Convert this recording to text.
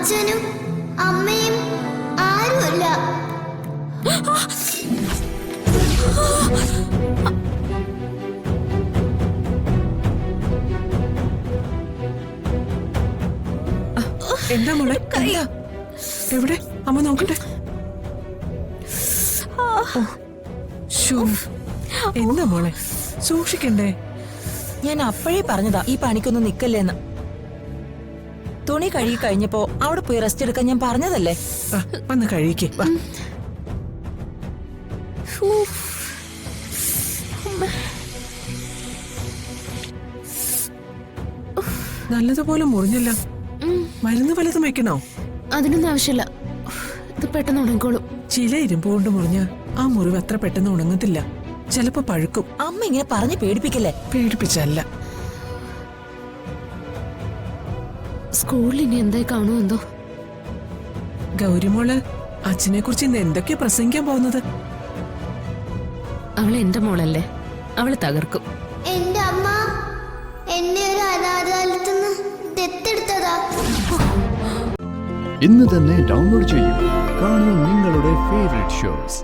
അച്ഛനും അമ്മയും ആരുമല്ല. എന്താ മോളെ? എവിടെ? അമ്മ നോക്കട്ടെ. എന്താ മോളെ? സൂക്ഷിക്കണ്ടേ? ഞാൻ അപ്പോഴേ പറഞ്ഞതാ ഈ പണിക്കൊന്നും നിക്കല്ലേന്ന്. തുണി കഴുകി കഴിഞ്ഞപ്പോ അവിടെ പോയി റെസ്റ്റ് എടുക്കാൻ ഞാൻ പറഞ്ഞതല്ലേ. വന്ന് കഴിക്കേ. നല്ലതുപോലെ മുറിഞ്ഞല്ല. മരുന്ന് വല്ലതും വെക്കണോ? അതിനൊന്നും ആവശ്യമില്ല, ഇത് പെട്ടെന്ന് ഉണങ്ങിക്കോളും. ചില ഇരുമ്പ് കൊണ്ട് മുറിഞ്ഞ ആ മുറിവ് അത്ര പെട്ടെന്ന് ഉണങ്ങത്തില്ല, ചിലപ്പോ പഴുക്കും. അമ്മ ഇങ്ങനെ പറഞ്ഞ് പേടിപ്പിക്കല്ലേ. പേടിപ്പിച്ചല്ല. സ്കൂളിൽ ഇനി എന്തായി കാണുമോ എന്തോ. ഗൗരിമോള് അച്ഛനെ കുറിച്ച് ഇന്ന് എന്തൊക്കെയാ പ്രസംഗിക്കാൻ പോകുന്നത്? അവൾ എന്റെ മോളല്ലേ, അവള് തകർക്കും. എന്റെ അമ്മ എന്നെ ഒരു അനാഥാലയത്തിന്ന് ദത്തെടുത്തതാ. ഇന്ന് തന്നെ ഡൗൺലോഡ് ചെയ്യൂ. കാണൂ നിങ്ങളുടെ ഫേവറേറ്റ് ഷോസ്.